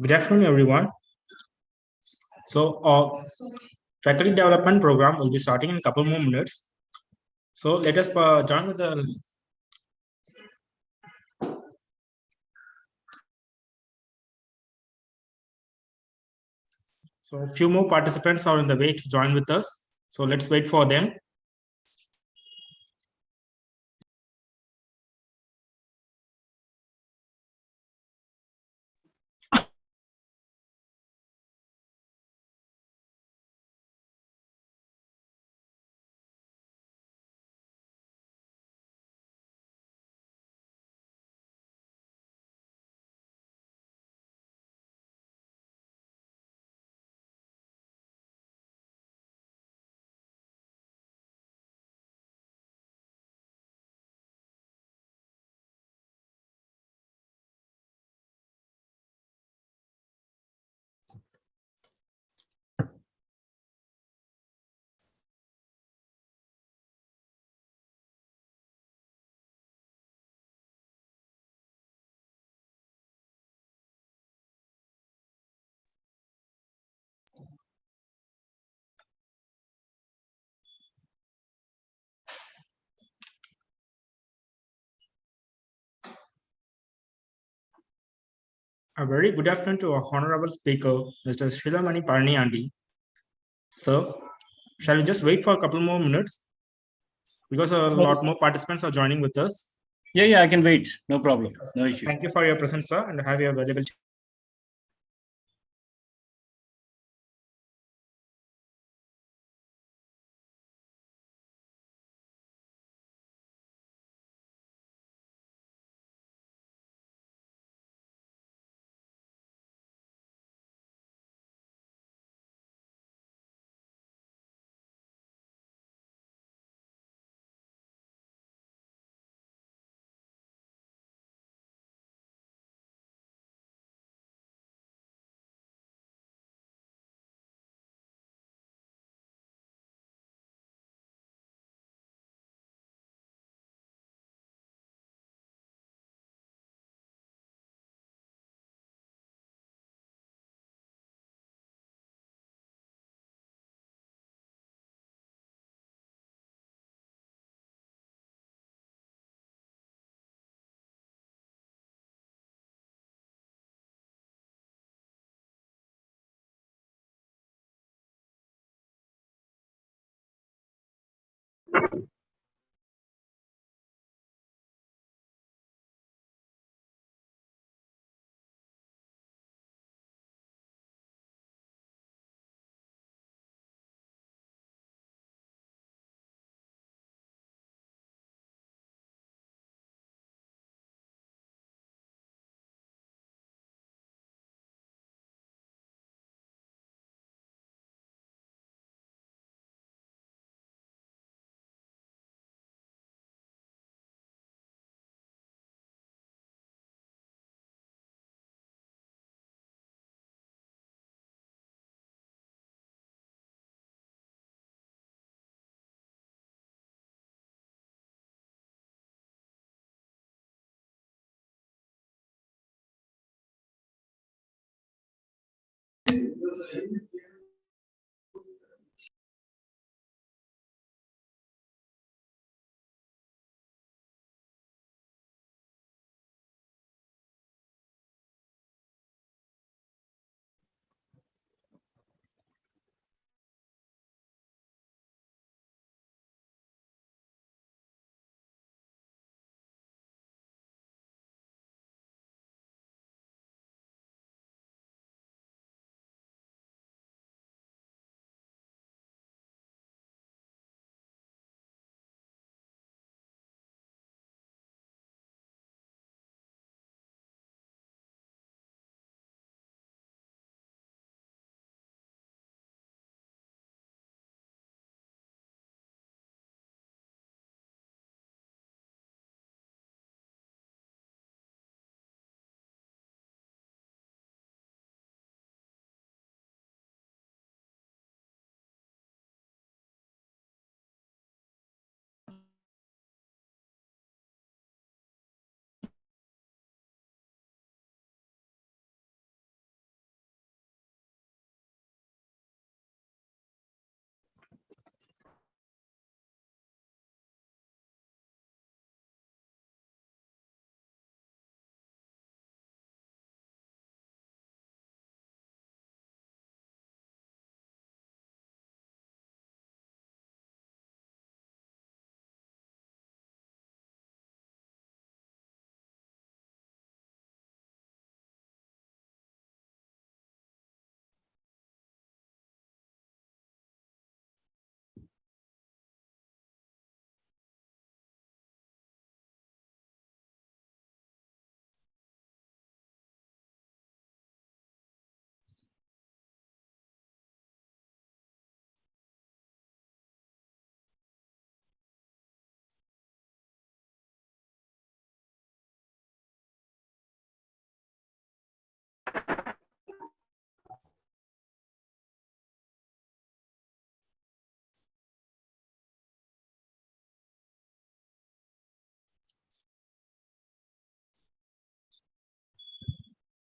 Good afternoon, everyone. So, faculty development program will be starting in a couple more minutes. So, let us join with the. So, a few more participants are on the way to join with us. So, let's wait for them. A very good afternoon to our honorable speaker, Mr. Seloamoney Palaniandy. Sir, shall we just wait for a couple more minutes? Because a lot more participants are joining with us. Yeah, I can wait. No problem. No issue. Thank you for your presence, sir, and have your available.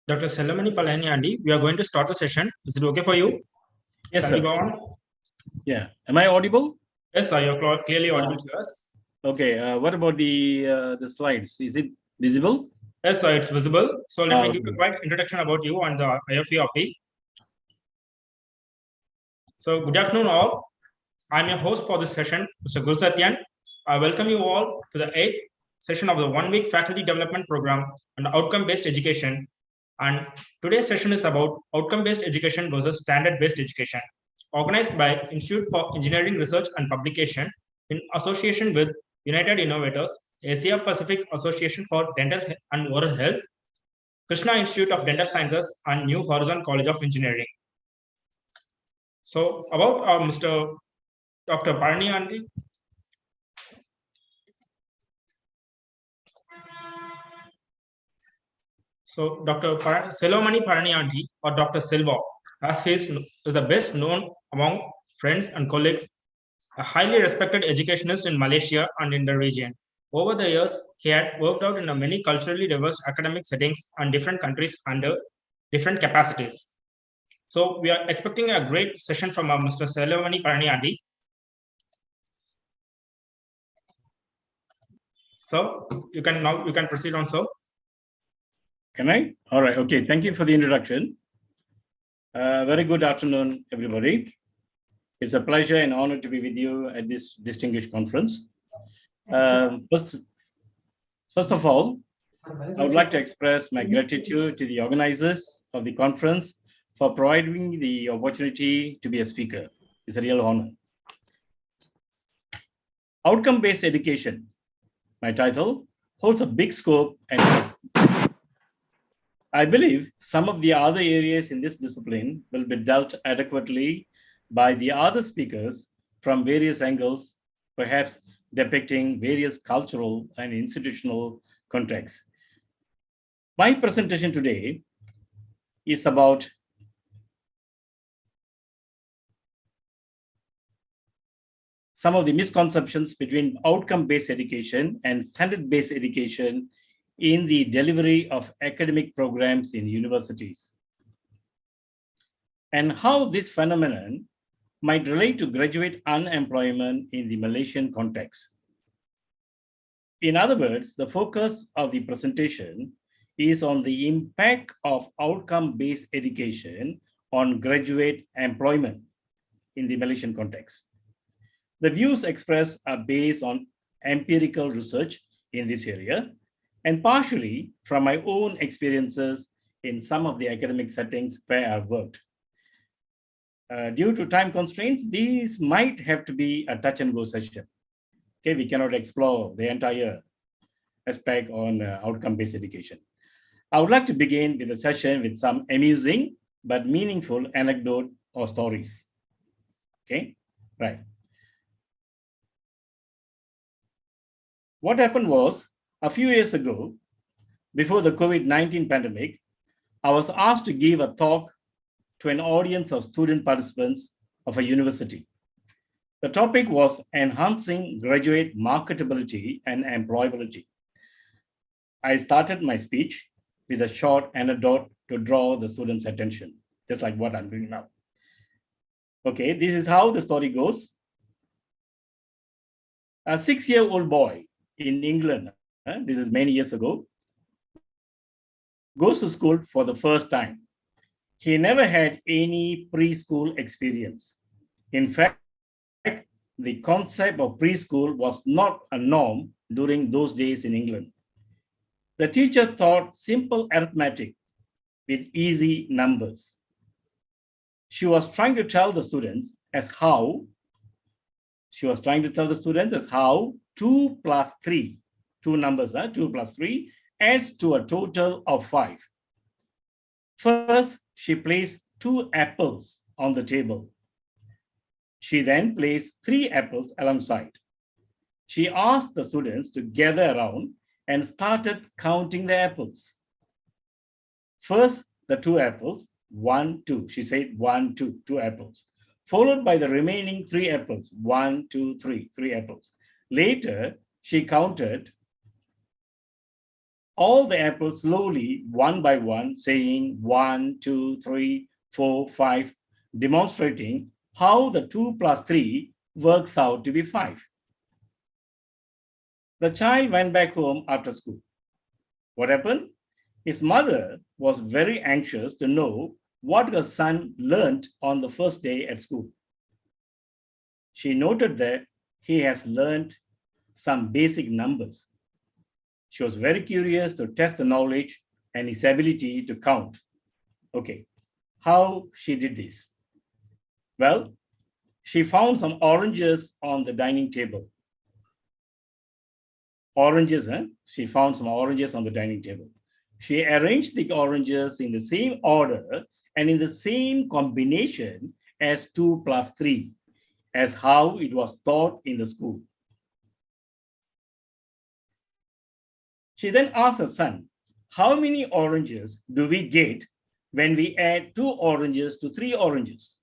Dr.Seloamoney Palaniandy, we are going to start the session. Is it okay for you? Yes, Shall we sir. go on? Yeah. Am I audible? Yes, sir. You're clearly audible to us. Okay. What about the slides? Is it visible? Yes, sir. It's visible. So let me give Okay. a quick introduction about you and the IFERP. So good afternoon, all. I'm your host for this session, Mr. Gurusatyan. I welcome you all to the 8th session of the one-week faculty development program on outcome-based education. And today's session is about outcome-based education versus standard-based education, organized by Institute for Engineering Research and Publication in association with United Innovators, Asia Pacific Association for Dental and Oral Health, Krishna Institute of Dental Sciences, and New Horizon College of Engineering. So about Mr. Dr. Palaniandy. So Dr. Seloamoney Palaniandy, or Dr. Silva, as he is the best known among friends and colleagues, a highly respected educationist in Malaysia and in the region. Over the years, he had worked out in many culturally diverse academic settings and different countries under different capacities. So we are expecting a great session from Mr. Seloamoney Palaniandy. So you can proceed on, sir. Can I? All right. Okay. Thank you for the introduction. Very good afternoon, everybody. It's a pleasure and honor to be with you at this distinguished conference. First of all, I would like to express my gratitude to the organizers of the conference for providing the opportunity to be a speaker. It's a real honor. Outcome-based education, my title, holds a big scope, and I believe some of the other areas in this discipline will be dealt adequately by the other speakers from various angles, perhaps depicting various cultural and institutional contexts. My presentation today is about some of the misconceptions between outcome-based education and standard-based education in the delivery of academic programs in universities. and how this phenomenon might relate to graduate unemployment in the Malaysian context. In other words, the focus of the presentation is on the impact of outcome-based education on graduate employment in the Malaysian context. The views expressed are based on empirical research in this area and partially from my own experiences in some of the academic settings where I've worked. Due to time constraints, these might have to be a touch and go session. Okay, we cannot explore the entire aspect on outcome-based education. I would like to begin with a session with some amusing but meaningful anecdote or stories. Okay, right. What happened was, a few years ago, before the COVID-19 pandemic, I was asked to give a talk to an audience of student participants of a university. The topic was enhancing graduate marketability and employability. I started my speech with a short anecdote to draw the students' attention, just like what I'm doing now. Okay, this is how the story goes. A 6-year-old boy in England, this is many years ago, goes to school for the first time. He never had any preschool experience. In fact, the concept of preschool was not a norm during those days in England. The teacher taught simple arithmetic with easy numbers. She was trying to tell the students as how 2 plus 3, two numbers, 2 plus 3, adds to a total of 5. First, she placed 2 apples on the table. She then placed 3 apples alongside. She asked the students to gather around and started counting the apples. First, the 2 apples, 1, 2. She said 1, 2, 2 apples, followed by the remaining 3 apples, 1, 2, 3, 3 apples. Later, she counted all the apples slowly, one by one, saying 1, 2, 3, 4, 5, demonstrating how the 2 plus 3 works out to be 5. The child went back home after school. What happened? His mother was very anxious to know what her son learned on the first day at school. She noted that he has learned some basic numbers. She was very curious to test the knowledge and his ability to count. Okay, how she did this? Well, she found some oranges on the dining table. She found some oranges on the dining table. She arranged the oranges in the same order and in the same combination as 2 plus 3, as how it was taught in the school. She then asked her son, how many oranges do we get when we add 2 oranges to 3 oranges?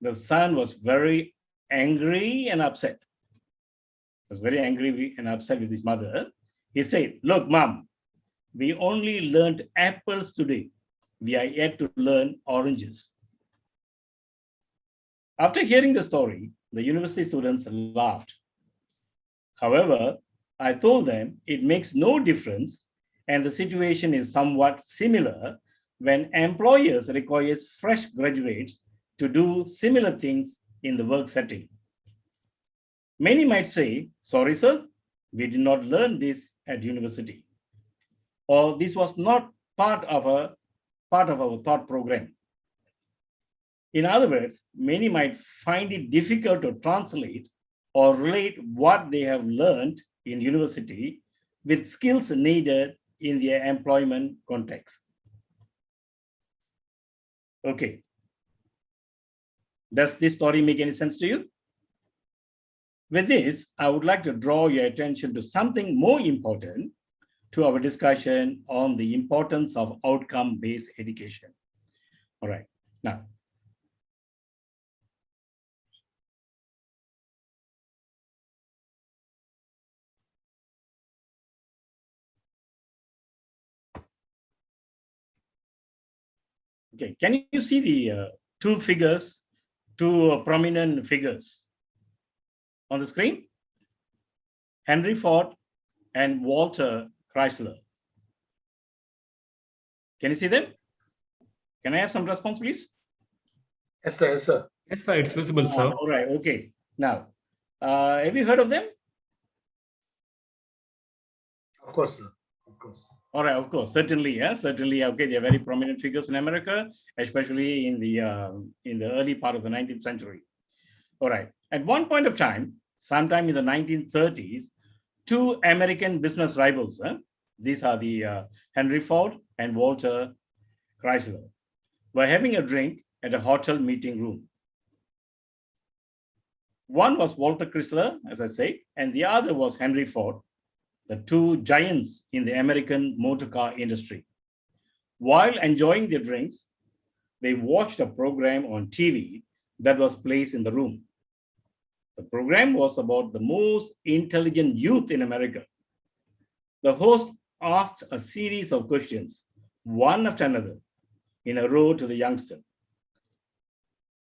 The son was very angry and upset. Was very angry and upset with his mother. He said, look, mom, we only learned apples today. We are yet to learn oranges. After hearing the story, the university students laughed. However, I told them it makes no difference and the situation is somewhat similar when employers require fresh graduates to do similar things in the work setting. Many might say, sorry, sir, we did not learn this at university, or this was not part of our thought program. In other words, many might find it difficult to translate or relate what they have learned in university with skills needed in their employment context. Okay. Does this story make any sense to you? With this, I would like to draw your attention to something more important to our discussion on the importance of outcome-based education. All right. Now, Okay, can you see the two figures, two prominent figures on the screen? Henry Ford and Walter Chrysler. Can you see them? Can I have some response, please? Yes, sir. Yes, sir. Yes, sir, it's visible, sir. All right, okay. Now, have you heard of them? Of course, sir. Of course. All right, of course, certainly, yeah, certainly. Okay, they are very prominent figures in America, especially in the early part of the 19th century. All right. At one point of time, sometime in the 1930s, two American business rivals, these are the Henry Ford and Walter Chrysler, were having a drink at a hotel meeting room. One was Walter Chrysler, as I say, and the other was Henry Ford, the two giants in the American motor car industry. While enjoying their drinks, they watched a program on TV that was placed in the room. The program was about the most intelligent youth in America. The host asked a series of questions, one after another, in a row to the youngster.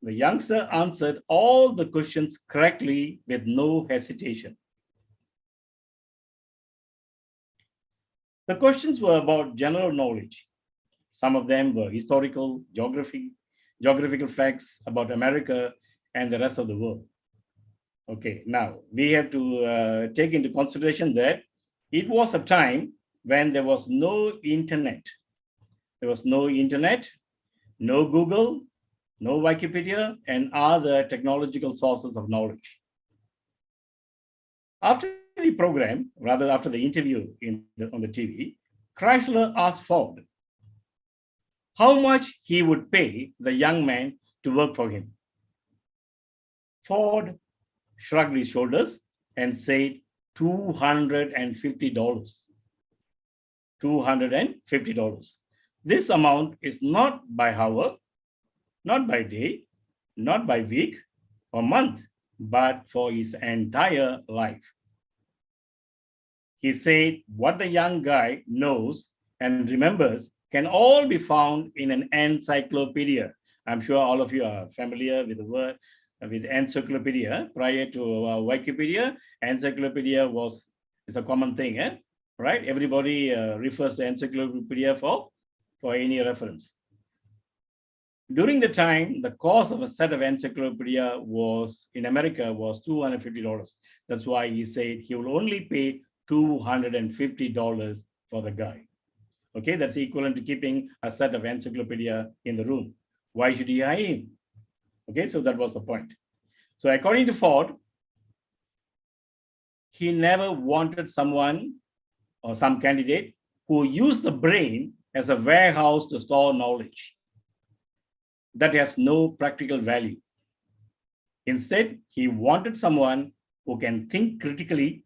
The youngster answered all the questions correctly with no hesitation. The questions were about general knowledge. Some of them were historical, geographical facts about America and the rest of the world. Okay, now we have to take into consideration that it was a time when there was no internet. There was no internet, no Google, no Wikipedia, and other technological sources of knowledge. After the program, rather after the interview on the TV, Chrysler asked Ford how much he would pay the young man to work for him. Ford shrugged his shoulders and said $250. $250. This amount is not by hour, not by day, not by week or month, but for his entire life. He said what the young guy knows and remembers can all be found in an encyclopedia. I'm sure all of you are familiar with the word, with encyclopedia. Prior to Wikipedia, encyclopedia is a common thing, right? Everybody refers to encyclopedia for any reference. During the time, the cost of a set of encyclopedia in America was $250. That's why he said he will only pay $250 for the guy. Okay, that's equivalent to keeping a set of encyclopedia in the room. Why should he hire him? Okay, so that was the point. So according to Ford, he never wanted someone or some candidate who used the brain as a warehouse to store knowledge that has no practical value. Instead, he wanted someone who can think critically,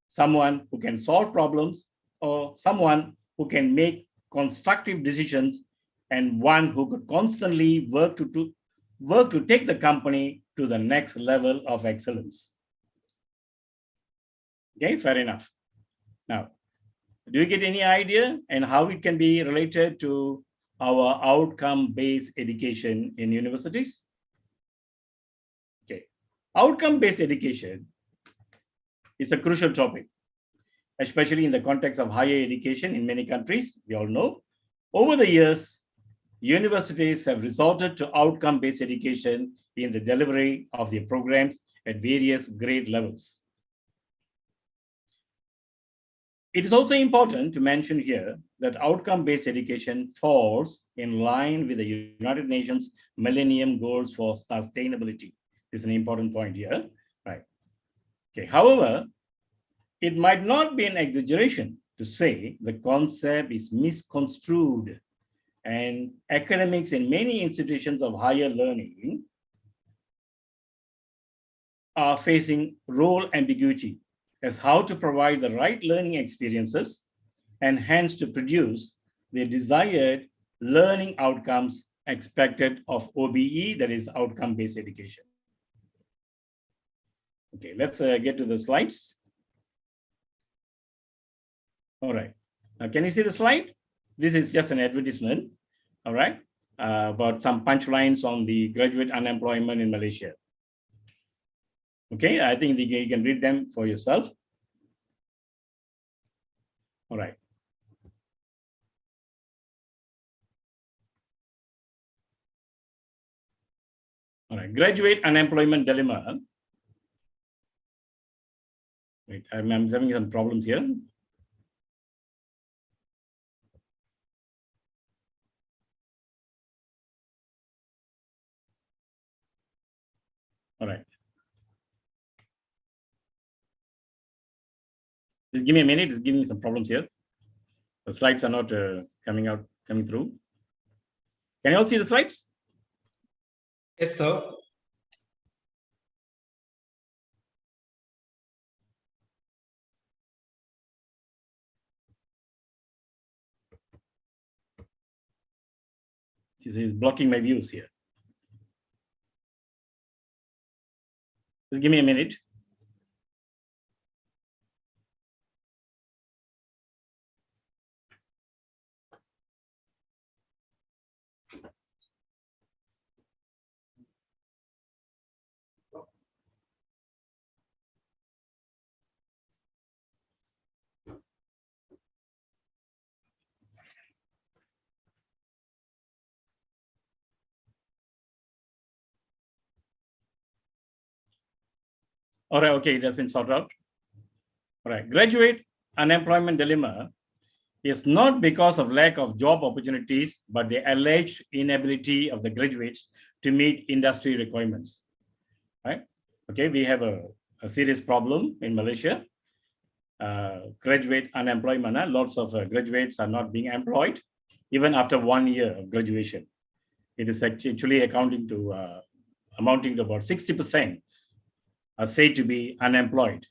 someone who can solve problems, or someone who can make constructive decisions, and one who could constantly work to take the company to the next level of excellence. Okay, fair enough. Now, do you get any idea and how it can be related to our outcome-based education in universities? Okay, outcome-based education is a crucial topic, especially in the context of higher education in many countries. We all know. Over the years, universities have resorted to outcome-based education in the delivery of their programs at various grade levels. It is also important to mention here that outcome-based education falls in line with the United Nations Millennium Goals for Sustainability. This is an important point here, right? Okay. However, it might not be an exaggeration to say the concept is misconstrued, and academics in many institutions of higher learning are facing role ambiguity as how to provide the right learning experiences and hence to produce the desired learning outcomes expected of OBE, that is outcome-based education. Okay, let's get to the slides. All right, now can you see the slide? This is just an advertisement, all right? about some punchlines on the graduate unemployment in Malaysia. Okay, I think you can read them for yourself. All right. All right, graduate unemployment dilemma. Wait, I'm having some problems here. All right. Just give me a minute. It's giving me some problems here. The slides are not coming through. Can you all see the slides? Yes, sir. This is blocking my views here. Just give me a minute. All right, okay, it has been sorted out. All right, graduate unemployment dilemma is not because of lack of job opportunities, but the alleged inability of the graduates to meet industry requirements, right? Okay, we have a serious problem in Malaysia. Graduate unemployment, lots of graduates are not being employed, even after 1 year of graduation. It is actually amounting to about 60% are said to be unemployed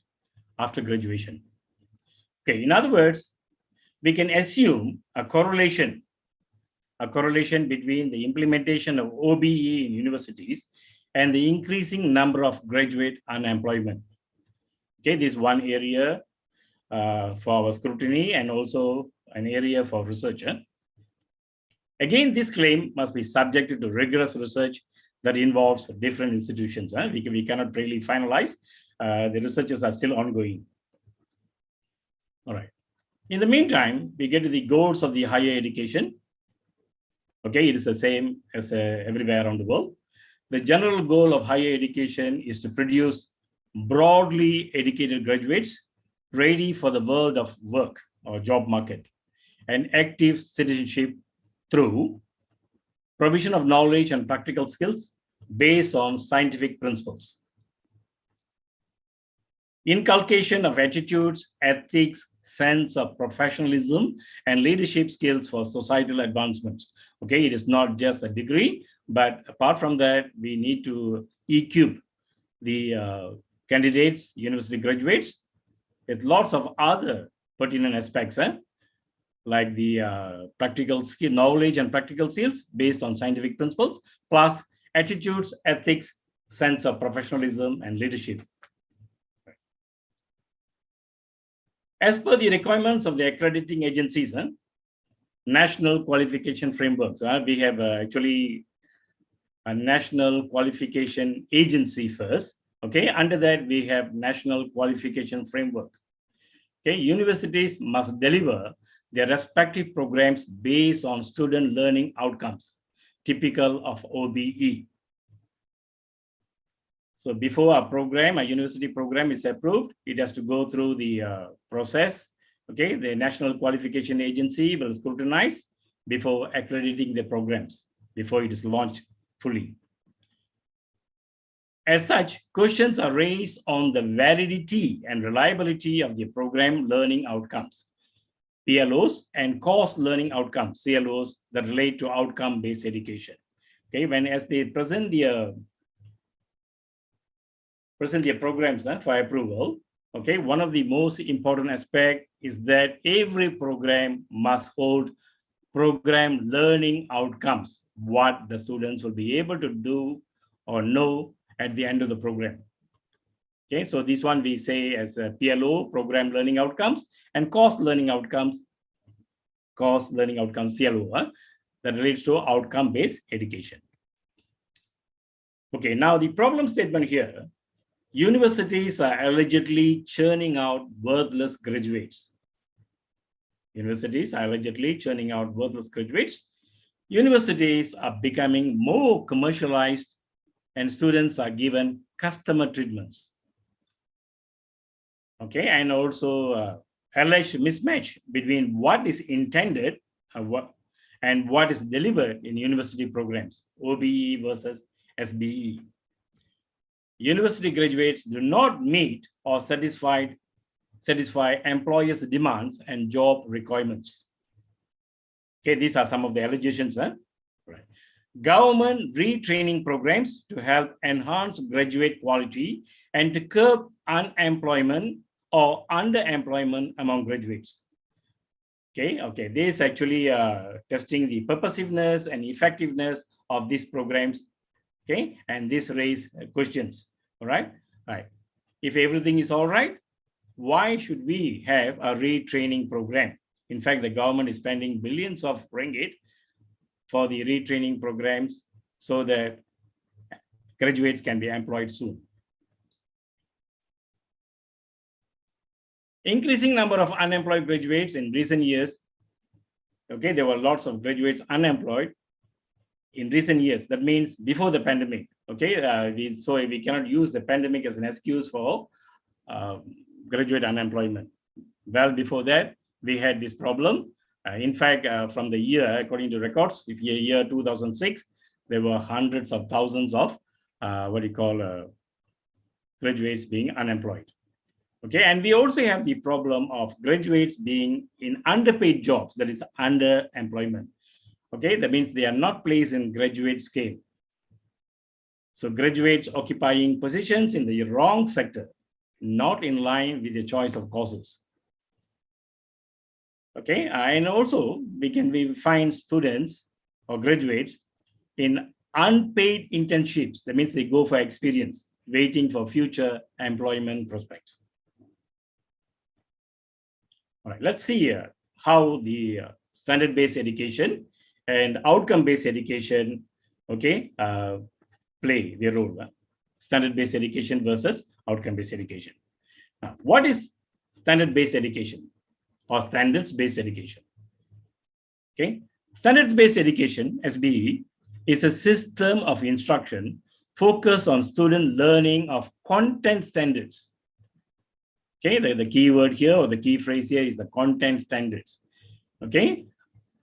after graduation. Okay, in other words, we can assume a correlation between the implementation of OBE in universities and the increasing number of graduate unemployment. Okay, this is one area for our scrutiny and also an area for research. Again, this claim must be subjected to rigorous research that involves different institutions. We cannot really finalize. The researches are still ongoing. All right. In the meantime, we get to the goals of the higher education. Okay, it is the same as everywhere around the world. The general goal of higher education is to produce broadly educated graduates ready for the world of work or job market and active citizenship through provision of knowledge and practical skills based on scientific principles, inculcation of attitudes, ethics, sense of professionalism, and leadership skills for societal advancements. Okay, it is not just a degree, but apart from that, we need to equip the candidates, university graduates, with lots of other pertinent aspects, like the practical skill, knowledge and practical skills based on scientific principles, plus attitudes, ethics, sense of professionalism, and leadership. As per the requirements of the accrediting agencies, national qualification frameworks, we have actually a national qualification agency first. Okay, under that we have national qualification framework. Okay, universities must deliver their respective programs based on student learning outcomes, typical of OBE. So before a university program is approved, it has to go through the process. Okay, the National Qualification Agency will scrutinize before accrediting the programs, before it is launched fully. As such, questions are raised on the validity and reliability of the program learning outcomes, PLOs, and course learning outcomes, CLOs, that relate to outcome-based education. Okay, as they present their programs for approval, okay, one of the most important aspects is that every program must hold program learning outcomes, what the students will be able to do or know at the end of the program. Okay, so this one we say as a PLO, program learning outcomes, and course learning outcomes, CLO. that relates to outcome-based education. Okay, now the problem statement here, universities are allegedly churning out worthless graduates. Universities are allegedly churning out worthless graduates. Universities are becoming more commercialized and students are given customer treatments. Okay, and also alleged mismatch between what is intended and what is delivered in university programs, OBE versus SBE. University graduates do not meet or satisfy employers' demands and job requirements. Okay, these are some of the allegations. Right. Government retraining programs to help enhance graduate quality and to curb unemployment or underemployment among graduates. Okay, this is actually testing the purposiveness and effectiveness of these programs. Okay, and this raises questions. All right. If everything is all right, why should we have a retraining program? In fact, the government is spending billions of ringgit for the retraining programs so that graduates can be employed soon. Increasing number of unemployed graduates in recent years. Okay, there were lots of graduates unemployed in recent years. That means before the pandemic. Okay, so we cannot use the pandemic as an excuse for graduate unemployment. Well, before that, we had this problem. In fact, from the year, according to records, if year 2006, there were hundreds of thousands of graduates being unemployed. Okay, and we also have the problem of graduates being in underpaid jobs, that is underemployment. Okay, that means they are not placed in graduate scale. So graduates occupying positions in the wrong sector, not in line with the choice of courses. Okay, and also we find students or graduates in unpaid internships. That means they go for experience, waiting for future employment prospects. All right, let's see how the standard-based education and outcome-based education, okay, play their role. Standard-based education versus outcome-based education. Now, what is standard-based education or standards-based education? Okay, standards-based education, SBE, is a system of instruction focused on student learning of content standards. Okay, the key word here or the key phrase here is the content standards. Okay,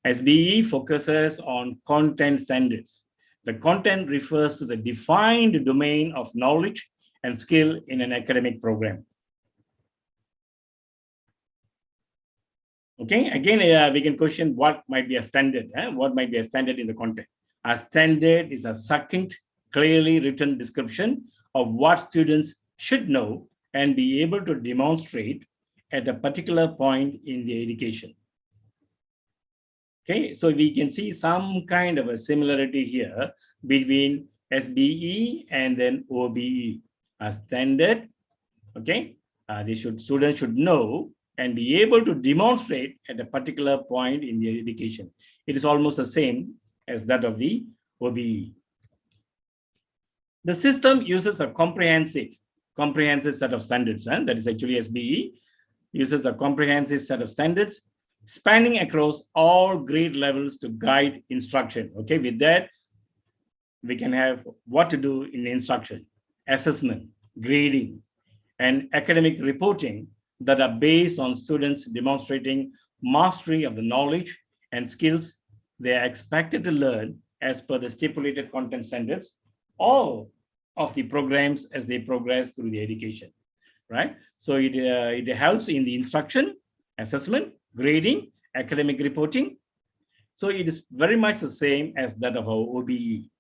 SBE focuses on content standards. The content refers to the defined domain of knowledge and skill in an academic program. Okay, again, we can question what might be a standard. What might be a standard in the content? A standard is a succinct, clearly written description of what students should know and be able to demonstrate at a particular point in the education. Okay, so we can see some kind of a similarity here between SBE and then OBE. A standard, okay, students should know and be able to demonstrate at a particular point in the education. It is almost the same as that of the OBE. The system uses a comprehensive set of standards, that is actually SBE, uses a comprehensive set of standards spanning across all grade levels to guide instruction. Okay, with that, we can have what to do in instruction, assessment, grading, and academic reporting that are based on students demonstrating mastery of the knowledge and skills they are expected to learn as per the stipulated content standards, all of the programs as they progress through the education, right? So it helps in the instruction, assessment, grading, academic reporting. So it is very much the same as that of our OBE.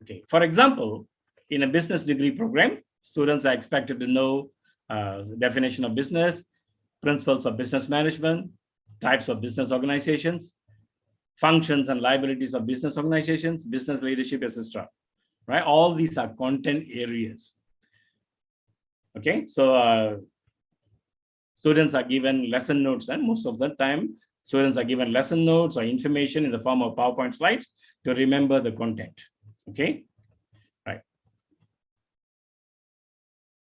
Okay, for example, in a business degree program, students are expected to know the definition of business, principles of business management, types of business organizations, functions and liabilities of business organizations, business leadership, etc. Right? All these are content areas. Okay, so students are given lesson notes, and most of the time Students are given lesson notes or information in the form of PowerPoint slides to remember the content. Okay, right.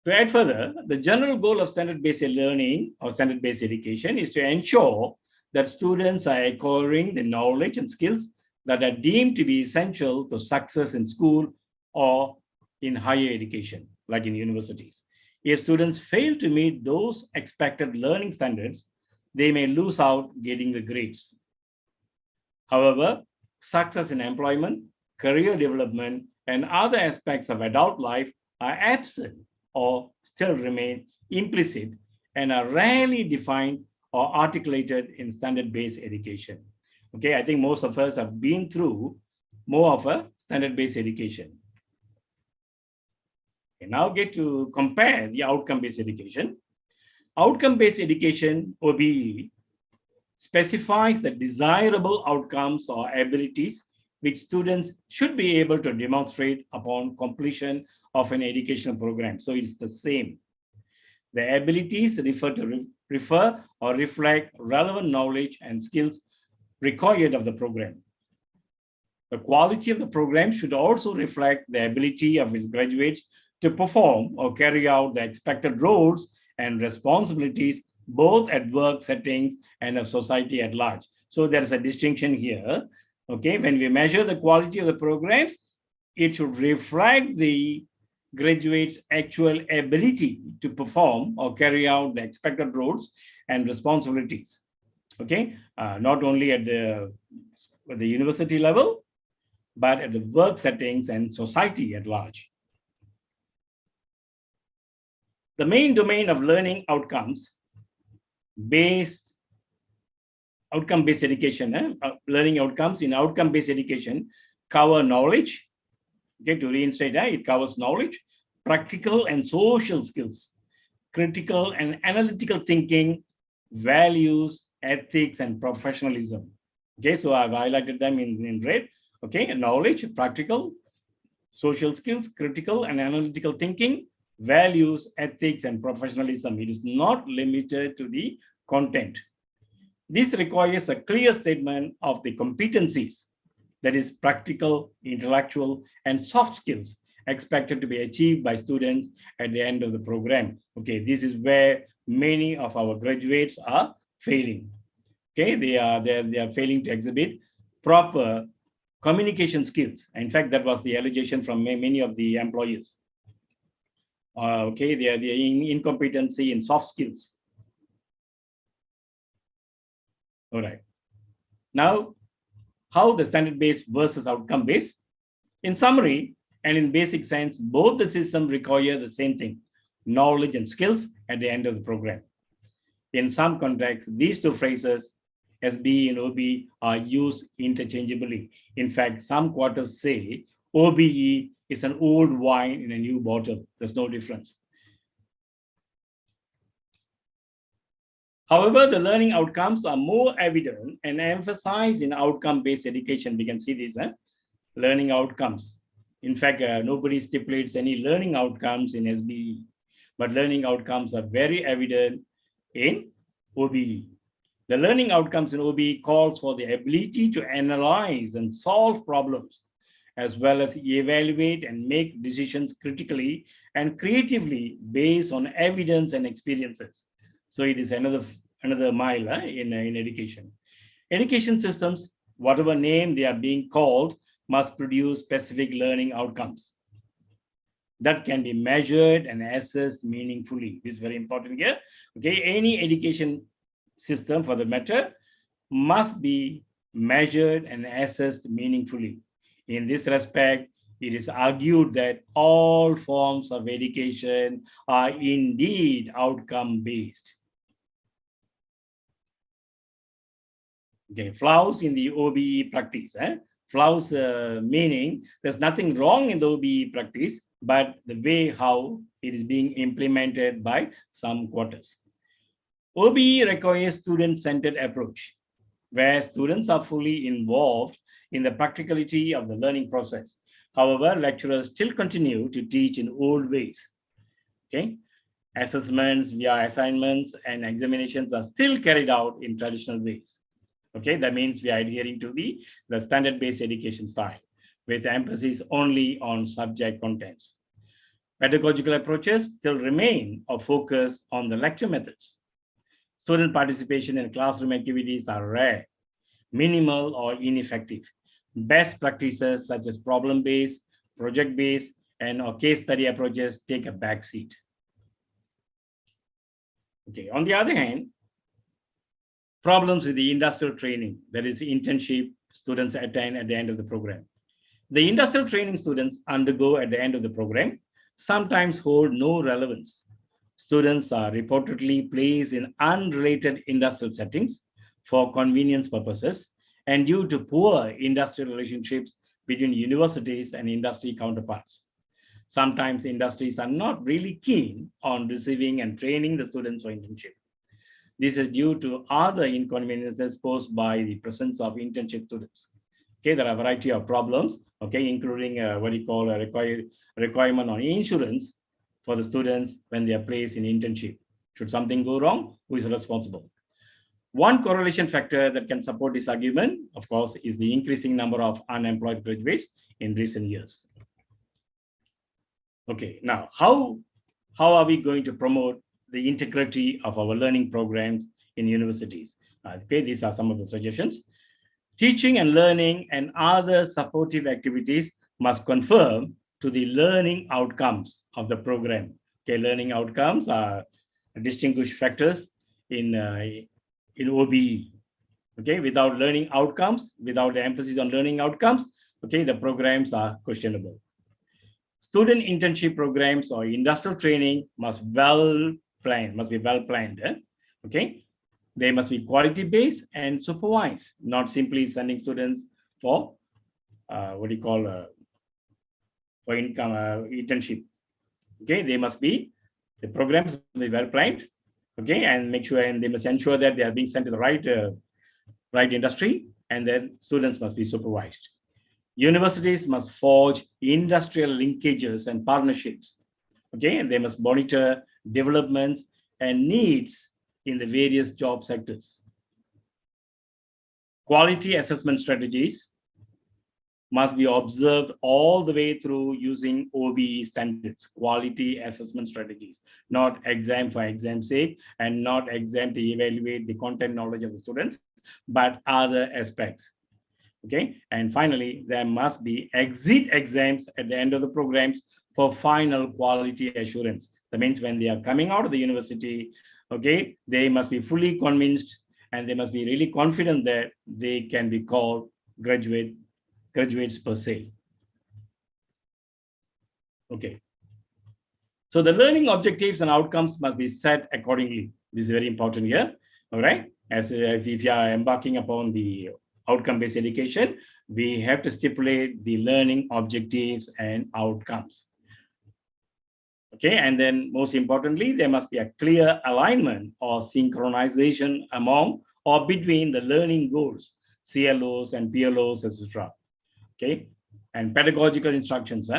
To add further, the general goal of standard-based learning or standard-based education is to ensure that students are acquiring the knowledge and skills that are deemed to be essential to success in school or in higher education, like in universities. If students fail to meet those expected learning standards, they may lose out getting the grades. However, success in employment, career development, and other aspects of adult life are absent or still remain implicit and are rarely defined or articulated in standard-based education. Okay, I think most of us have been through more of a standard-based education. Okay, now get to compare the outcome-based education. Outcome-based education, OBE, specifies the desirable outcomes or abilities which students should be able to demonstrate upon completion of an educational program. So it's the same. The abilities refer or reflect relevant knowledge and skills required of the program. The quality of the program should also reflect the ability of its graduates to perform or carry out the expected roles and responsibilities both at work settings and of society at large. So there's a distinction here. Okay, when we measure the quality of the programs, it should reflect the graduates' actual ability to perform or carry out the expected roles and responsibilities. Okay, not only at the university level, but at the work settings and society at large. The main domain of learning outcome-based education, learning outcomes in outcome-based education cover knowledge. Okay, to reinstate that, it covers knowledge, practical and social skills, critical and analytical thinking, values, ethics, and professionalism. Okay, so I've highlighted them in red. Okay, knowledge, practical, social skills, critical and analytical thinking, values, ethics, and professionalism. It is not limited to the content. This requires a clear statement of the competencies, that is practical, intellectual, and soft skills expected to be achieved by students at the end of the program. Okay, this is where many of our graduates are failing. Okay, they are failing to exhibit proper communication skills. In fact, that was the allegation from many of the employers. Okay, they are incompetency in soft skills. All right. Now, how the standard-based versus outcome-based? In summary, and in basic sense, both the systems require the same thing, knowledge and skills at the end of the program. In some contexts, these two phrases, SBE and OBE, are used interchangeably. In fact, some quarters say OBE is an old wine in a new bottle. There's no difference. However, the learning outcomes are more evident and emphasized in outcome-based education. We can see these learning outcomes. In fact, nobody stipulates any learning outcomes in SBE, but learning outcomes are very evident in OBE. The learning outcomes in OBE calls for the ability to analyze and solve problems, as well as evaluate and make decisions critically and creatively based on evidence and experiences. So it is another mile in education. Education systems, whatever name they are being called, must produce specific learning outcomes that can be measured and assessed meaningfully. This is very important here. Okay, any education system, for the matter, must be measured and assessed meaningfully. In this respect, it is argued that all forms of education are indeed outcome-based. Okay, flaws in the OBE practice. Flaws meaning there's nothing wrong in the OBE practice, but the way how it is being implemented by some quarters. OBE requires student-centered approach, where students are fully involved in the practicality of the learning process. However, lecturers still continue to teach in old ways. Okay, assessments via assignments and examinations are still carried out in traditional ways. Okay, that means we are adhering to the standard-based education style with emphasis only on subject contents. Pedagogical approaches still remain or focus on the lecture methods. Student participation in classroom activities are rare, minimal, or ineffective. Best practices such as problem-based, project-based, and or case study approaches take a backseat. Okay, on the other hand, problems with the industrial training, that is internship students attend at the end of the program. The industrial training students undergo at the end of the program sometimes hold no relevance. Students are reportedly placed in unrelated industrial settings for convenience purposes and due to poor industrial relationships between universities and industry counterparts. Sometimes industries are not really keen on receiving and training the students for internship. This is due to other inconveniences posed by the presence of internship students. Okay, there are a variety of problems, okay, including what you call a requirement on insurance for the students when they are placed in internship. Should something go wrong, who is responsible? One correlation factor that can support this argument, of course, is the increasing number of unemployed graduates in recent years. Okay, now how are we going to promote the integrity of our learning programs in universities? Okay, these are some of the suggestions. Teaching and learning and other supportive activities must conform to the learning outcomes of the program. Okay, learning outcomes are distinguished factors in OBE. Okay, without learning outcomes, without the emphasis on learning outcomes, okay, the programs are questionable. Student internship programs or industrial training must be well planned. Okay, they must be quality-based and supervised, not simply sending students for for internship. Okay, the programs must be well planned. Okay, and make sure, and they must ensure that they are being sent to the right industry, and then students must be supervised. Universities must forge industrial linkages and partnerships. Okay, and they must monitor developments and needs in the various job sectors. Quality assessment strategies must be observed all the way through using OBE standards, quality assessment strategies, not exam for exam's sake and not exam to evaluate the content knowledge of the students, but other aspects. Okay, and finally, there must be exit exams at the end of the programs for final quality assurance. That means when they are coming out of the university, okay, they must be fully convinced and they must be really confident that they can be called graduates per se. Okay. So the learning objectives and outcomes must be set accordingly. This is very important here. All right. As if you are embarking upon the outcome-based education, we have to stipulate the learning objectives and outcomes. Okay, and then most importantly, there must be a clear alignment or synchronization among or between the learning goals, CLOs and PLOs, etc. Okay, and pedagogical instructions.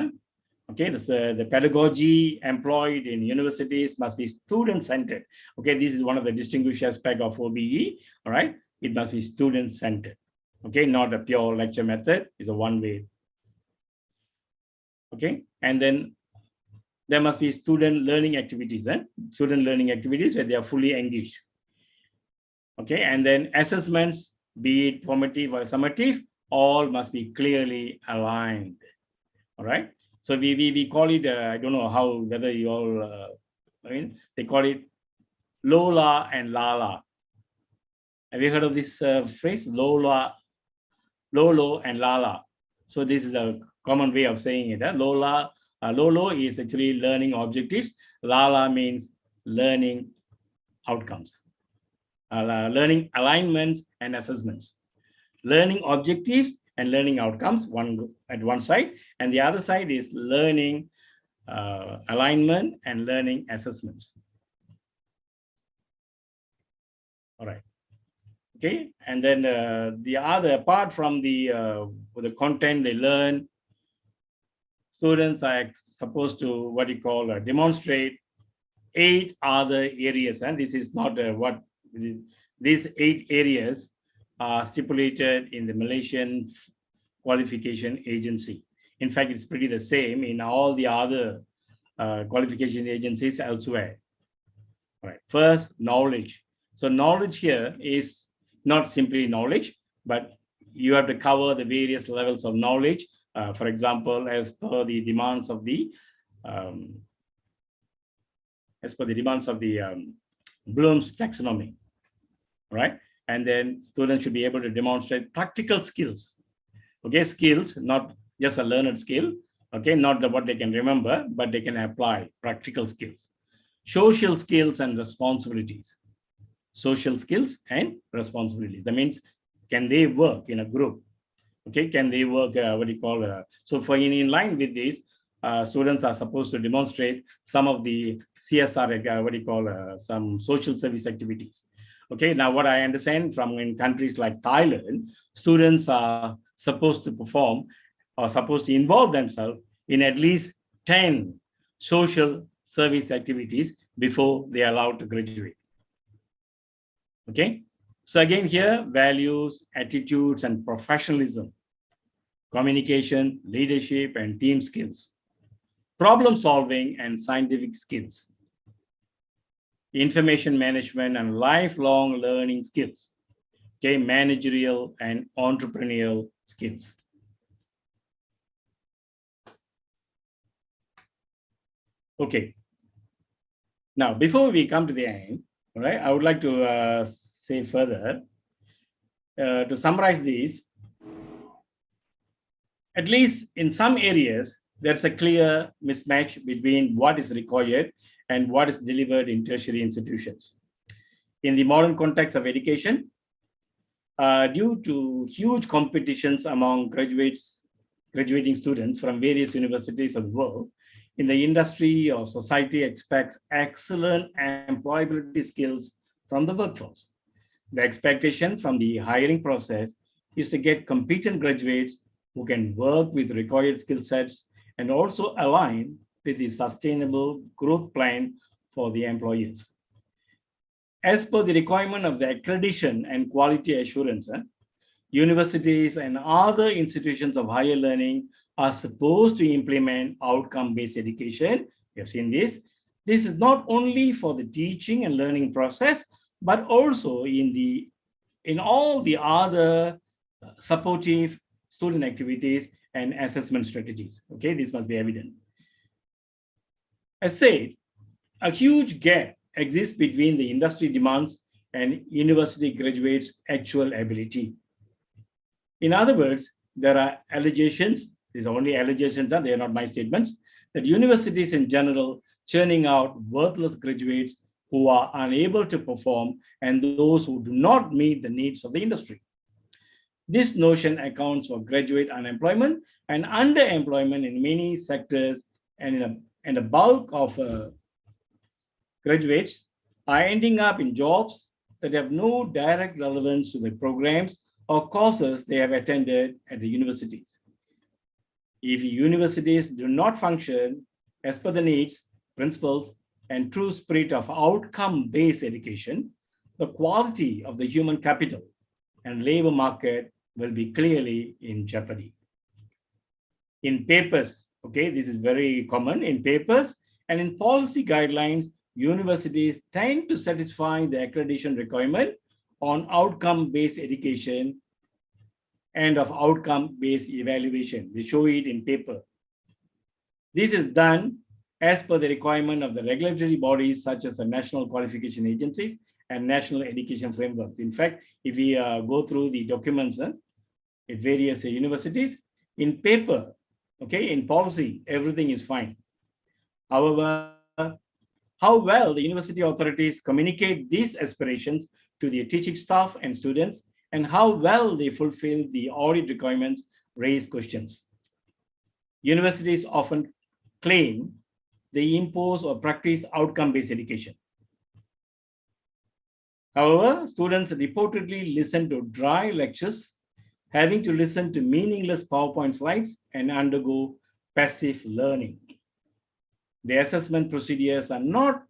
Okay, the pedagogy employed in universities must be student-centered. Okay, this is one of the distinguished aspects of OBE. All right, it must be student-centered. Okay, not a pure lecture method. It's a one-way. Okay, and then there must be student learning activities, student learning activities where they are fully engaged. Okay, and then assessments, be it formative or summative, all must be clearly aligned. All right. So we call it, I don't know how, whether you all, they call it Lola and Lala. Have you heard of this phrase, Lolo and Lala? So this is a common way of saying it. Lolo is actually learning objectives. Lala means learning outcomes, learning alignments and assessments. Learning objectives and learning outcomes, one at one side, and the other side is learning alignment and learning assessments. All right. Okay, and then the other, apart from the content they learn, students are supposed to what you call demonstrate 8 other areas, and this is not these 8 areas stipulated in the Malaysian qualification agency. In fact, it's pretty the same in all the other qualification agencies elsewhere. All right. First, knowledge. So knowledge here is not simply knowledge, but you have to cover the various levels of knowledge. For example, as per the demands of the Bloom's taxonomy, right? And then students should be able to demonstrate practical skills. Okay, skills, not just a learned skill. Okay, not what they can remember, but they can apply practical skills. Social skills and responsibilities. Social skills and responsibilities. That means, can they work in a group? Okay, can they work, so for in line with this, students are supposed to demonstrate some of the CSR, some social service activities. Okay, now what I understand from in countries like Thailand, students are supposed to perform or supposed to involve themselves in at least 10 social service activities before they are allowed to graduate. Okay, so again here, values, attitudes, and professionalism, communication, leadership, and team skills, problem solving and scientific skills, information management and lifelong learning skills, okay, managerial and entrepreneurial skills. Okay. Now, before we come to the end, all right, I would like to say further, to summarize these, at least in some areas, there's a clear mismatch between what is required and what is delivered in tertiary institutions. In the modern context of education, due to huge competitions among graduating students from various universities of the world, in the industry or society expects excellent employability skills from the workforce. The expectation from the hiring process is to get competent graduates who can work with required skill sets and also align with the sustainable growth plan for the employers. As per the requirement of the accreditation and quality assurance, universities and other institutions of higher learning are supposed to implement outcome-based education. We have seen this. This is not only for the teaching and learning process, but also in all the other supportive student activities and assessment strategies. Okay, this must be evident. As said, a huge gap exists between the industry demands and university graduates' actual ability. In other words, there are allegations, these are only allegations, they are not my statements, that universities in general churning out worthless graduates who are unable to perform and those who do not meet the needs of the industry. This notion accounts for graduate unemployment and underemployment in many sectors, and the bulk of graduates are ending up in jobs that have no direct relevance to the programs or courses they have attended at the universities. If universities do not function as per the needs, principles, and true spirit of outcome-based education, the quality of the human capital and labor market will be clearly in jeopardy. In papers, okay, this is very common, in papers and in policy guidelines, universities tend to satisfy the accreditation requirement on outcome-based education and of outcome-based evaluation. They show it in paper. This is done as per the requirement of the regulatory bodies such as the national qualification agencies and national education frameworks. In fact, if we go through the documents at various universities, in paper, okay, in policy, everything is fine. However, how well the university authorities communicate these aspirations to the teaching staff and students, and how well they fulfill the audit requirements raise questions. Universities often claim they impose or practice outcome-based education. However, students reportedly listen to dry lectures, having to listen to meaningless PowerPoint slides and undergo passive learning. The assessment procedures are not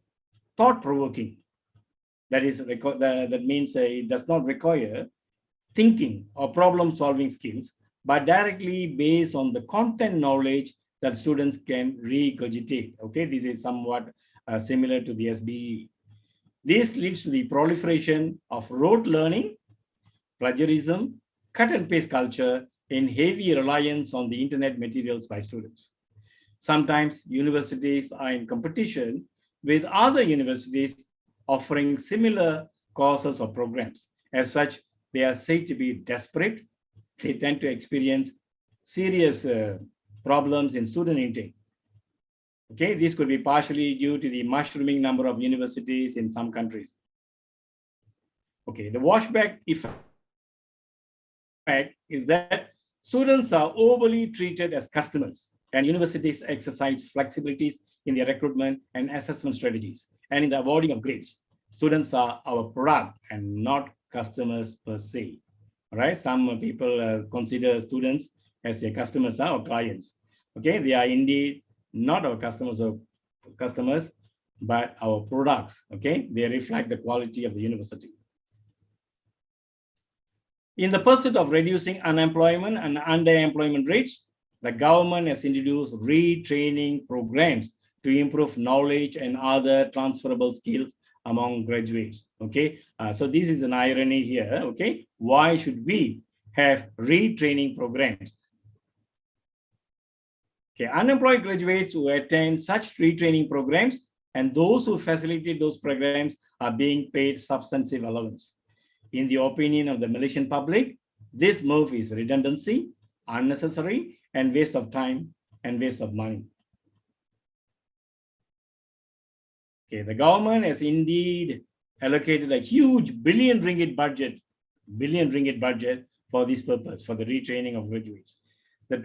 thought-provoking. That means it does not require thinking or problem-solving skills, but directly based on the content knowledge that students can regurgitate. Okay, this is somewhat similar to the SBE. This leads to the proliferation of rote learning, plagiarism, cut and paste culture, and heavy reliance on the internet materials by students. Sometimes universities are in competition with other universities offering similar courses or programs. As such, they are said to be desperate. They tend to experience serious problems in student intake. Okay, this could be partially due to the mushrooming number of universities in some countries. Okay, the washback effect is that students are overly treated as customers, and universities exercise flexibilities in their recruitment and assessment strategies and in the awarding of grades. Students are our product and not customers per se. All right, some people consider students as their customers or clients. Okay, they are indeed not our customers, but our products. Okay, they reflect the quality of the university. In the pursuit of reducing unemployment and underemployment rates, the government has introduced retraining programs to improve knowledge and other transferable skills among graduates. Okay, so this is an irony here. Okay, why should we have retraining programs? Okay, unemployed graduates who attend such retraining programs and those who facilitate those programs are being paid substantive allowance. In the opinion of the Malaysian public, this move is redundancy, unnecessary, and waste of time and waste of money. Okay, the government has indeed allocated a huge billion ringgit budget for this purpose, for the retraining of graduates. The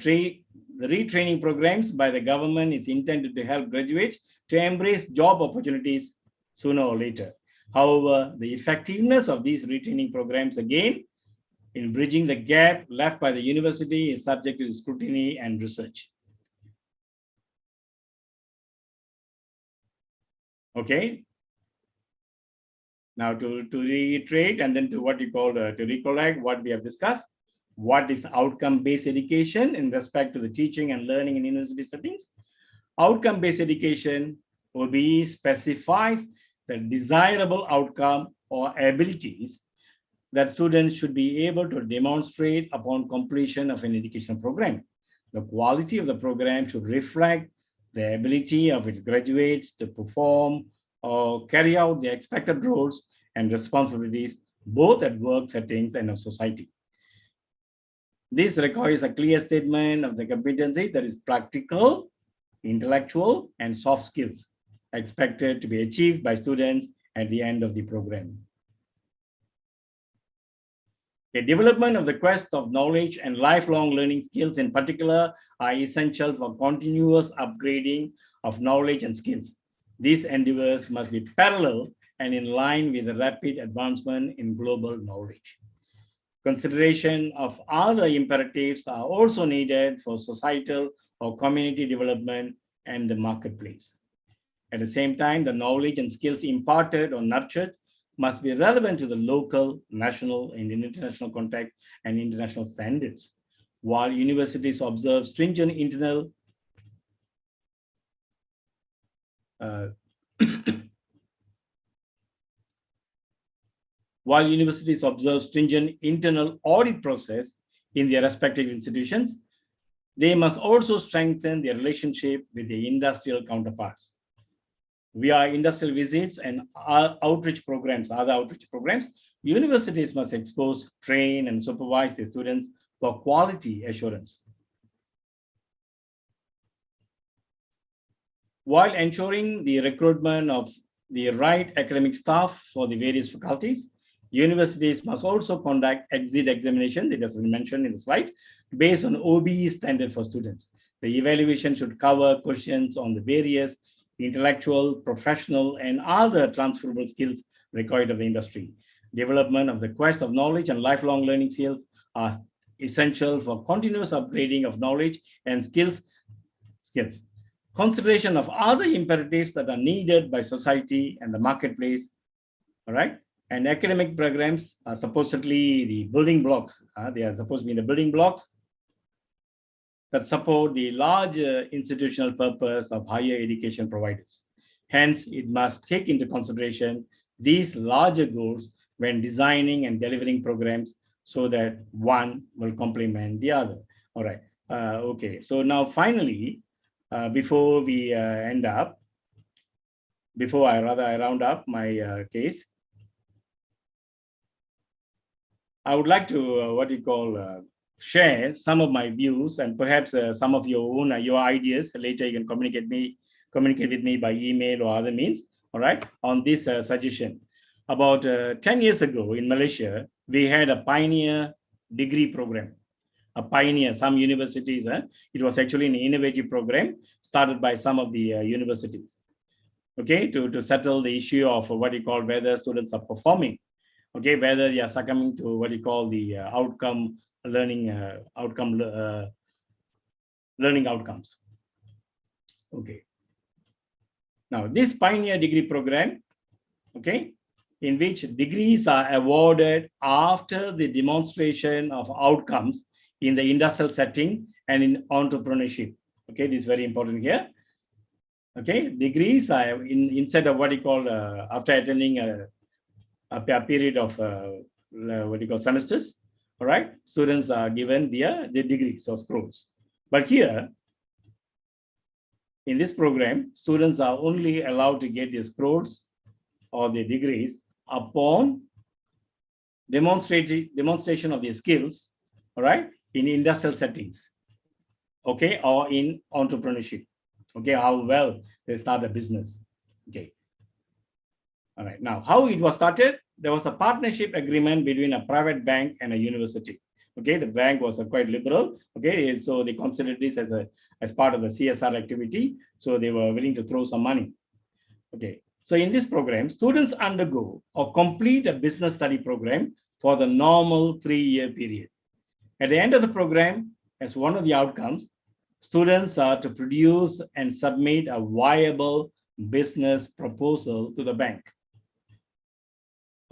retraining programs by the government is intended to help graduates to embrace job opportunities sooner or later. However, the effectiveness of these retraining programs, again, in bridging the gap left by the university is subject to scrutiny and research. Okay. Now to reiterate and then to what you call to recollect what we have discussed. What is outcome-based education in respect to the teaching and learning in university settings? Outcome-based education OBE specifies the desirable outcome or abilities that students should be able to demonstrate upon completion of an educational program. The quality of the program should reflect the ability of its graduates to perform or carry out the expected roles and responsibilities, both at work settings and of society. This requires a clear statement of the competency that is practical, intellectual, and soft skills expected to be achieved by students at the end of the program. The development of the quest of knowledge and lifelong learning skills in particular are essential for continuous upgrading of knowledge and skills. These endeavors must be parallel and in line with the rapid advancement in global knowledge. Consideration of other imperatives are also needed for societal or community development and the marketplace. At the same time, the knowledge and skills imparted or nurtured must be relevant to the local, national, and international context and international standards. While universities observe stringent internal While universities observe stringent internal audit process in their respective institutions, they must also strengthen their relationship with their industrial counterparts. Via industrial visits and other outreach programs, universities must expose, train, and supervise their students for quality assurance. While ensuring the recruitment of the right academic staff for the various faculties, universities must also conduct exit examination, that has been mentioned in the slide, based on OBE standard for students. The evaluation should cover questions on the various intellectual, professional, and other transferable skills required of the industry. Development of the quest of knowledge and lifelong learning skills are essential for continuous upgrading of knowledge and skills. Consideration of other imperatives that are needed by society and the marketplace, all right, And academic programs are supposedly the building blocks. They are supposed to be the building blocks that support the larger institutional purpose of higher education providers. Hence, it must take into consideration these larger goals when designing and delivering programs so that one will complement the other. All right. Okay. So now finally, before we round up my case, I would like to share some of my views and perhaps some of your own your ideas. Later, you can communicate with me by email or other means. All right, on this suggestion. About 10 years ago in Malaysia, we had a pioneer degree program. A pioneer, some universities. It was actually an innovative program started by some of the universities. Okay, to settle the issue of what you call whether students are performing. Okay, whether they are succumbing to what you call the learning outcomes. Okay. Now, this pioneer degree program, okay, in which degrees are awarded after the demonstration of outcomes in the industrial setting and in entrepreneurship. Okay, this is very important here. Okay, degrees are instead of what you call after attending a period of semesters. All right, students are given their degrees or scrolls. But here, in this program, students are only allowed to get their scrolls or their degrees upon demonstration of their skills, all right, in industrial settings, okay, or in entrepreneurship, okay, how well they start a business, okay. All right, now how it was started, there was a partnership agreement between a private bank and a university. Okay, the bank was quite liberal. Okay, so they considered this as part of the CSR activity. So they were willing to throw some money. Okay, so in this program, students undergo or complete a business study program for the normal 3-year period. At the end of the program, as one of the outcomes, students are to produce and submit a viable business proposal to the bank.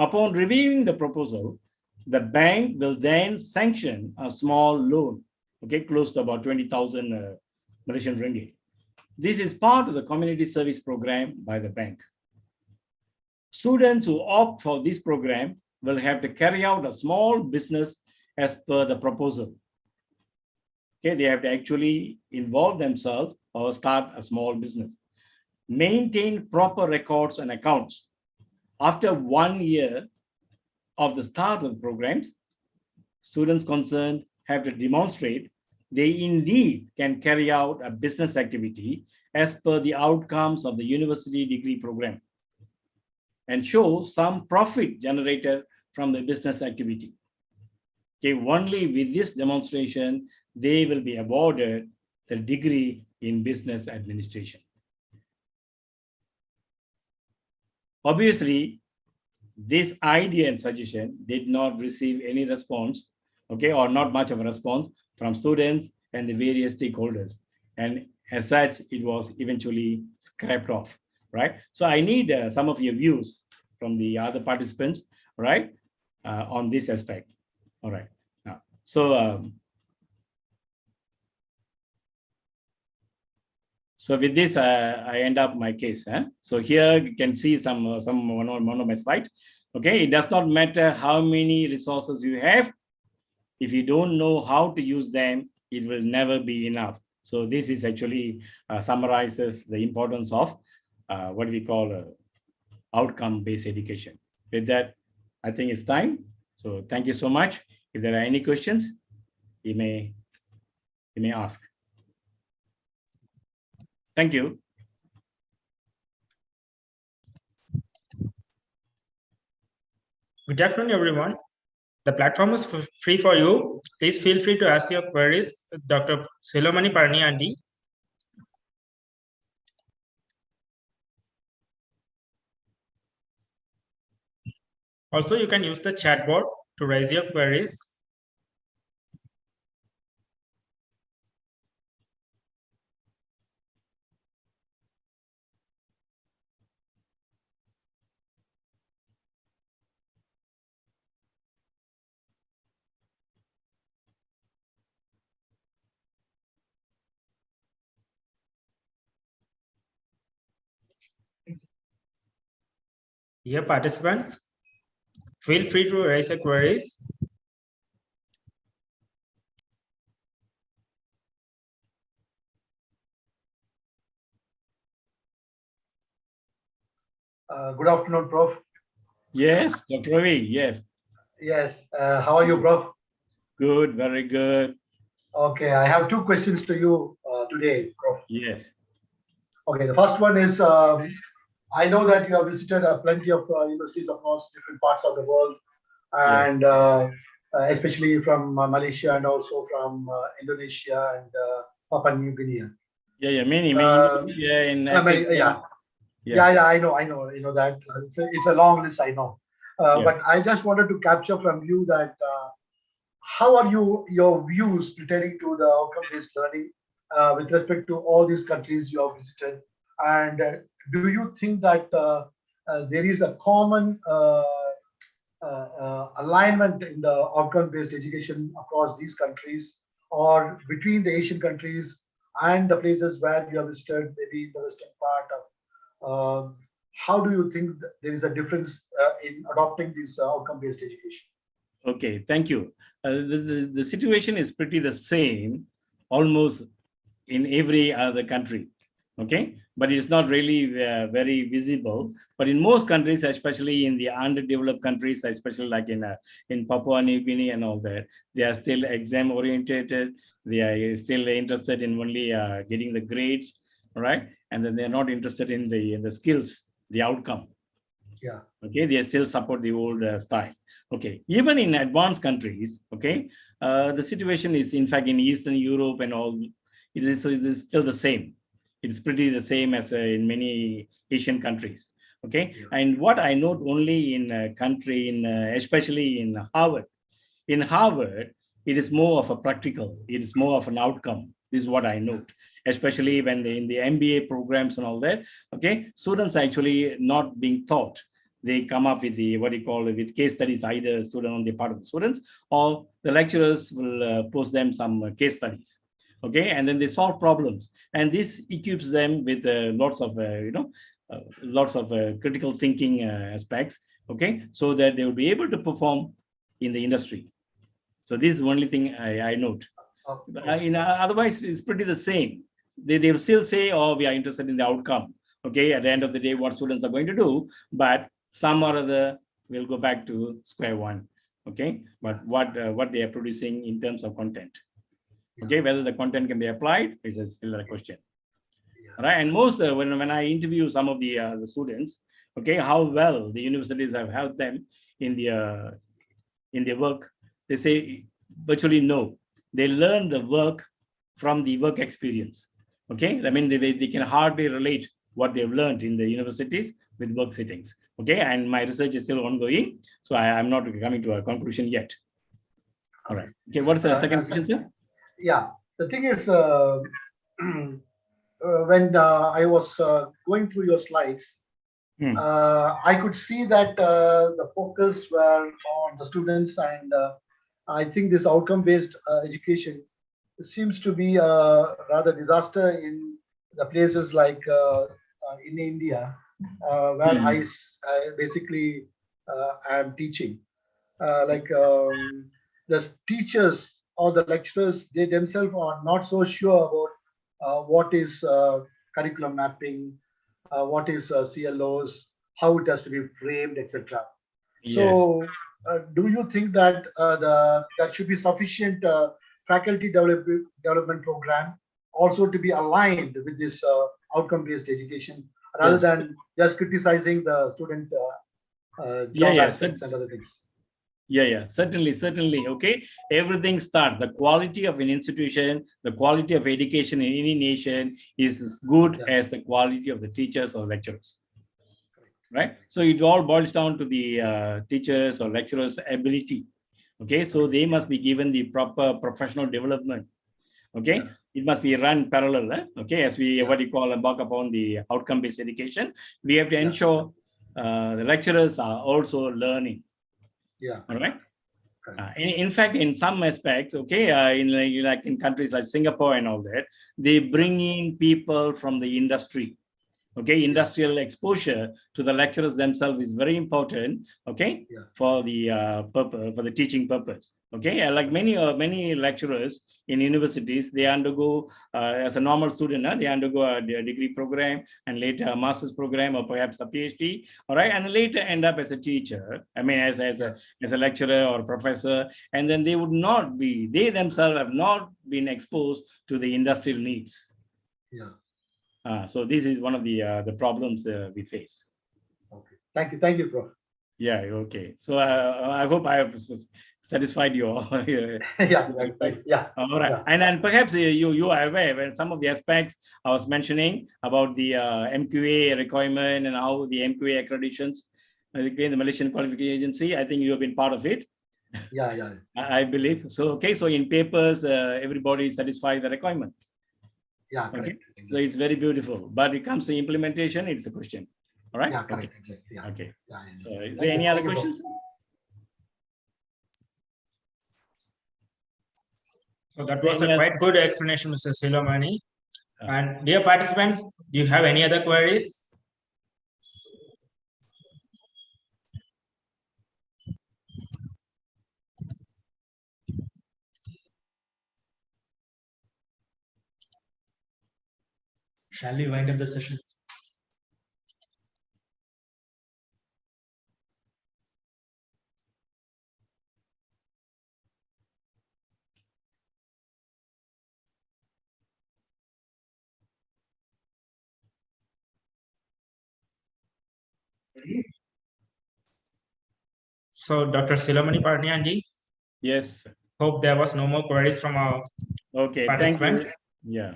Upon reviewing the proposal, the bank will then sanction a small loan, okay, close to about 20,000 Malaysian ringgit. This is part of the community service program by the bank. Students who opt for this program will have to carry out a small business as per the proposal. Okay, they have to actually involve themselves or start a small business. Maintain proper records and accounts. After 1 year of the start of the programs, students concerned have to demonstrate they indeed can carry out a business activity as per the outcomes of the university degree program and show some profit generated from the business activity. Okay, only with this demonstration, they will be awarded the degree in business administration. Obviously, this idea and suggestion did not receive any response, okay, or not much of a response from students and the various stakeholders. And as such, it was eventually scrapped off, right? So I need some of your views from the other participants, right, on this aspect. All right. Now, so with this, I end up my case. So here you can see one of my slides. Okay, it does not matter how many resources you have. If you don't know how to use them, it will never be enough. So this is actually summarizes the importance of what we call outcome-based education. With that, I think it's time. So thank you so much. If there are any questions, you may ask. Thank you. Good afternoon, everyone. The platform is free for you. Please feel free to ask your queries with Dr. Seloamoney Palaniandy. Also, you can use the chat board to raise your queries. Dear participants, feel free to raise your queries. Good afternoon, Prof. Yes, Dr. Ravi, yes. Yes, how are you, Prof? Good, very good. Okay, I have two questions to you today, Prof. Yes. Okay, the first one is I know that you have visited plenty of universities across different parts of the world, and especially from Malaysia and also from Indonesia and Papua New Guinea. Yeah, many, Indonesia, in Africa. Yeah, I know, that it's a long list, I know. But I just wanted to capture from you that how are your views pertaining to the outcome-based learning with respect to all these countries you have visited, and do you think that there is a common alignment in the outcome-based education across these countries, or between the Asian countries and the places where you have visited, maybe in the western part of how do you think that there is a difference in adopting this outcome-based education? Okay, thank you. The situation is pretty the same, almost in every other country. Okay, but it's not really very visible. But in most countries, especially in the underdeveloped countries, especially like in Papua New Guinea and all that, they are still exam oriented. They are still interested in only getting the grades, right? And then they're not interested in the skills, the outcome. Yeah. Okay, they still support the old style. Okay, even in advanced countries, okay, the situation is, in fact, in Eastern Europe and all, it is still the same. It's pretty the same as in many Asian countries. Okay, and what I note only in a country, especially in Harvard, it is more of a practical, it is more of an outcome. This is what I note, especially when they in the MBA programs and all that. Okay, students actually not being taught. They come up with the what you call with case studies, either student on the part of the students, or the lecturers will post them some case studies. Okay, and then they solve problems, and this equips them with lots of critical thinking aspects. Okay, so that they will be able to perform in the industry. So this is the only thing I note. Otherwise, it's pretty the same. They'll still say, oh, we are interested in the outcome. Okay, at the end of the day, what students are going to do, but some or other will go back to square one. Okay, but what they are producing in terms of content. Okay, whether the content can be applied is still a question. Right, and most when I interview some of the students, okay, how well the universities have helped them in their work, they say virtually no. They learn the work from the work experience. Okay, I mean they can hardly relate what they've learned in the universities with work settings. Okay, and my research is still ongoing, so I'm not coming to a conclusion yet. All right. Okay, what's the second question, sir? Yeah, the thing is, when I was going through your slides, I could see that the focus were on the students, and I think this outcome-based education seems to be a rather disaster in the places like in India, where I basically am teaching. The teachers or the lecturers, they themselves are not so sure about what is curriculum mapping, what is CLOs, how it has to be framed, etc. Yes. So, do you think that there should be sufficient faculty development program also to be aligned with this outcome-based education, rather than just criticizing the student job aspects and other things? Certainly. Okay, everything starts. The quality of an institution, the quality of education in any nation is as good as the quality of the teachers or lecturers. Right, so it all boils down to the teachers or lecturers' ability. Okay, so they must be given the proper professional development. Okay, it must be run parallel. Okay, as we what you call embark upon the outcome-based education, we have to ensure the lecturers are also learning. All right. In fact, in some aspects, okay, in countries like Singapore and all that, they bring in people from the industry. Okay, industrial exposure to the lecturers themselves is very important. Okay, for the purpose, for the teaching purpose. Okay, like many lecturers in universities, they undergo as a normal student, they undergo a degree program and later a master's program or perhaps a PhD. All right, and later end up as a teacher. I mean, as a lecturer or professor, and then they themselves have not been exposed to the industrial needs. So this is one of the problems we face. Okay, thank you, Prof. Yeah, okay. So I hope I have satisfied you all. Yeah. All right, and perhaps you are aware when some of the aspects I was mentioning about the MQA requirement and how the MQA accreditations, again, the Malaysian Qualification Agency. I think you have been part of it. Yeah. I believe so. Okay, so in papers, everybody is satisfied the requirement. Yeah, correct. Okay. Exactly. So it's very beautiful, but it comes to implementation, it's a question. All right. Yeah, correct. Exactly. Yeah. Okay. Yeah, so is there any other questions? So that was a quite good explanation, Mr. Seloamoney. And dear participants, do you have any other queries? Shall we wind up the session? So, Dr. Seloamoney Palaniandy. Yes. Hope there was no more queries from our participants. Thank you. Yeah.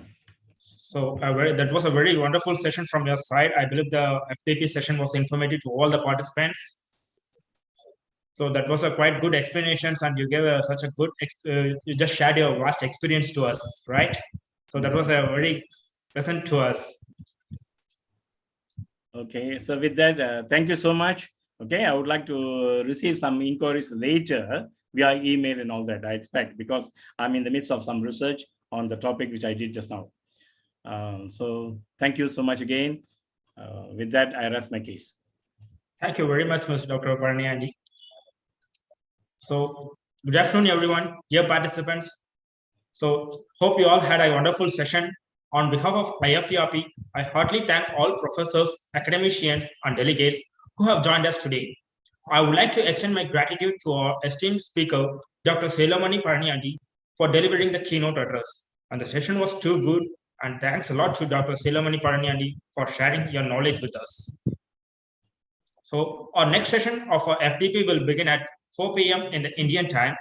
So that was a very wonderful session from your side. I believe the FDP session was informative to all the participants. So that was a quite good explanations, and you gave such a good, you just shared your vast experience to us, right? So that was a very pleasant to us. Okay, so with that, thank you so much. Okay, I would like to receive some inquiries later via email and all that, I expect, because I'm in the midst of some research on the topic which I did just now. So thank you so much again. With that, I rest my case. Thank you very much, Mr. Dr. Palaniandy. So good afternoon, everyone, dear participants. So hope you all had a wonderful session. On behalf of IFERP, I heartily thank all professors, academicians, and delegates who have joined us today. I would like to extend my gratitude to our esteemed speaker, Dr. Seloamoney Palaniandy, for delivering the keynote address. And the session was too good. And thanks a lot to Dr. Seloamoney Palaniandy for sharing your knowledge with us. So our next session of our FDP will begin at 4 p.m. in the Indian time.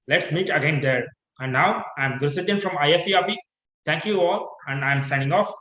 Let's meet again there. And now I'm Gursiddin from IFERP. Thank you all, and I'm signing off.